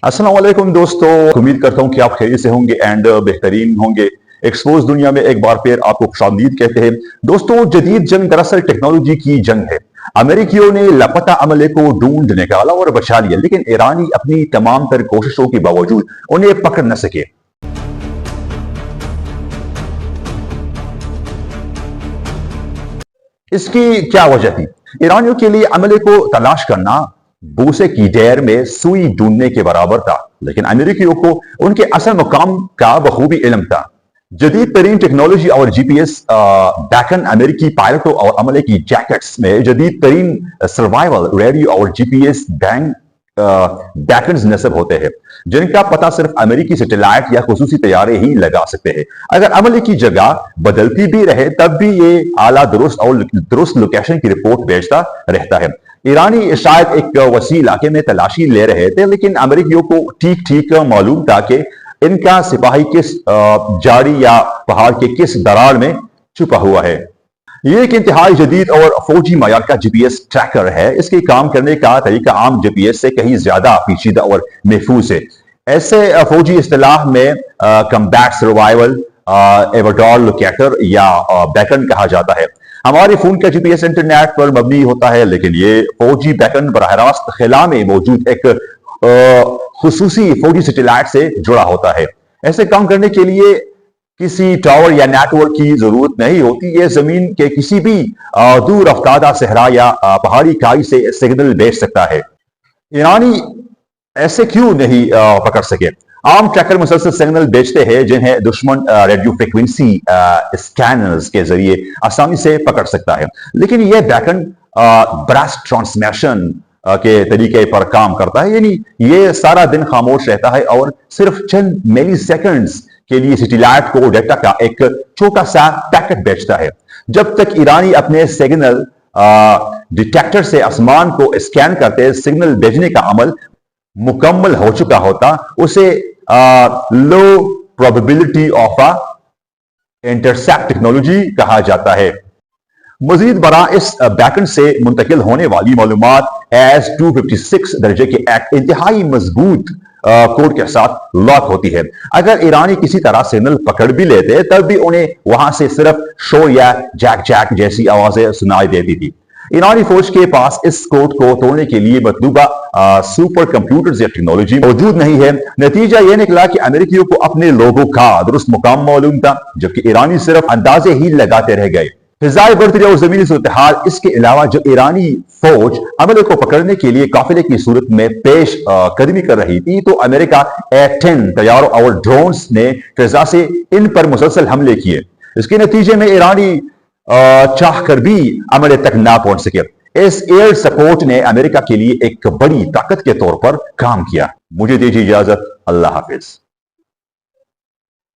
अस्सलाम वालेकुम दोस्तों, उम्मीद करता हूं कि आप खैरियत से होंगे एंड बेहतरीन होंगे। एक्सपोज दुनिया में एक बार फिर आपको खुशामदीद कहते हैं। दोस्तों, जदीद जंग दरअसल टेक्नोलॉजी की जंग है। अमेरिकियों ने लापता अमले को ढूंढ निकाला और बचा लिया, लेकिन ईरानी अपनी तमाम तर कोशिशों के बावजूद उन्हें पकड़ न सके। इसकी क्या वजह थी? ईरानियों के लिए अमले को तलाश करना बूसे की ढेर में सुई ढूंढने के बराबर था, लेकिन अमेरिकियों को उनके असल मुकाम का बखूबी इल्म था। जदीद तरीन टेक्नोलॉजी और जीपीएस बैकन अमेरिकी पायलटों और अमले की जैकेट्स में जदीद तरीन सर्वाइवल रेडियो और जीपीएस बैकन्स नस्ब होते हैं, जिनका पता सिर्फ अमेरिकी सैटेलाइट या खुसूसी तैयारे ही लगा सकते हैं। अगर अमले की जगह बदलती भी रहे तब भी ये आला दुरुस्त लोकेशन की रिपोर्ट भेजता रहता है। ईरानी शायद एक वसी इलाके में तलाशी ले रहे थे, लेकिन अमेरिकियों को ठीक ठीक मालूम था कि इनका सिपाही किस झाड़ी या पहाड़ के किस दरार में छुपा हुआ है। ये एक इंतहाई जदीद और फौजी मयार का जीपीएस ट्रैकर है। इसके काम करने का तरीका आम जीपीएस से कहीं ज्यादा पेचीदा और महफूज है। ऐसे फौजी इस्तिलाह में कम्बैट सर्वाइवल एवरडॉर लोकेटर या बैकन कहा जाता है। हमारे फोन का जीपीएस इंटरनेट पर मबनी होता है, लेकिन ये फौजी बैकन बराह रास्त खिला में मौजूद एक खुसूसी फौजी सैटेलाइट से जुड़ा होता है। ऐसे काम करने के लिए किसी टावर या नेटवर्क की जरूरत नहीं होती। ये जमीन के किसी भी दूर अफ्तादा सहरा या पहाड़ी खाई से सिग्नल भेज सकता है। ईरानी ऐसे क्यों नहीं पकड़ सके? आम ट्रैकर मुसलसल सिग्नल भेजते हैं जिन्हें दुश्मन रेडियो फ्रीक्वेंसी स्कैनर्स के जरिए आसानी से पकड़ सकता है, लेकिन यह बैकन ब्रास्ट ट्रांसमिशन के तरीके पर काम करता है। यानी ये सारा दिन खामोश रहता है और सिर्फ चंद मिली सेकेंड्स के लिए सैटेलाइट को डेटा का एक छोटा सा पैकेट भेजता है। जब तक ईरानी अपने सिग्नल डिटेक्टर से आसमान को स्कैन करते सिग्नल भेजने का अमल मुकम्मल हो चुका होता, उसे लो प्रोबेबिलिटी ऑफ इंटरसेप्ट टेक्नोलॉजी कहा जाता है। मजीद बरा इस बैकन से मुंतकिल होने वाली मालूमात S-256 दर्जे के एक इंतहाई मजबूत कोड के साथ लॉक होती है। अगर ईरानी किसी तरह सिग्नल पकड़ भी लेते तब भी उन्हें वहां से सिर्फ शो या जैक जैक जैसी आवाजें सुनाई देती थी। ईरानी फौज के पास इस कोड को तोड़ने के लिए मतलूबा सुपर कंप्यूटर्स या टेक्नोलॉजी मौजूद नहीं है। नतीजा यह निकला कि अमेरिकियों को अपने लोगों का दुरुस्त मुकाम मालूम था, जबकि ईरानी सिर्फ अंदाजे ही लगाते रह गए। फिजाई बढ़ती और जमीनी सूरत-ए-हाल, इसके अलावा जो ईरानी फौज अमले को पकड़ने के लिए काफिले की सूरत में पेश कदमी कर रही थी, तो अमेरिका F-10 तैयारों और ड्रोन्स ने फिजा से इन पर मुसलसल हमले किए। इसके नतीजे में ईरानी चाह कर भी अमले तक ना पहुंच सके। इस एयर सपोर्ट ने अमेरिका के लिए एक बड़ी ताकत के तौर पर काम किया। मुझे दीजिए इजाजत। अल्लाह हाफिज।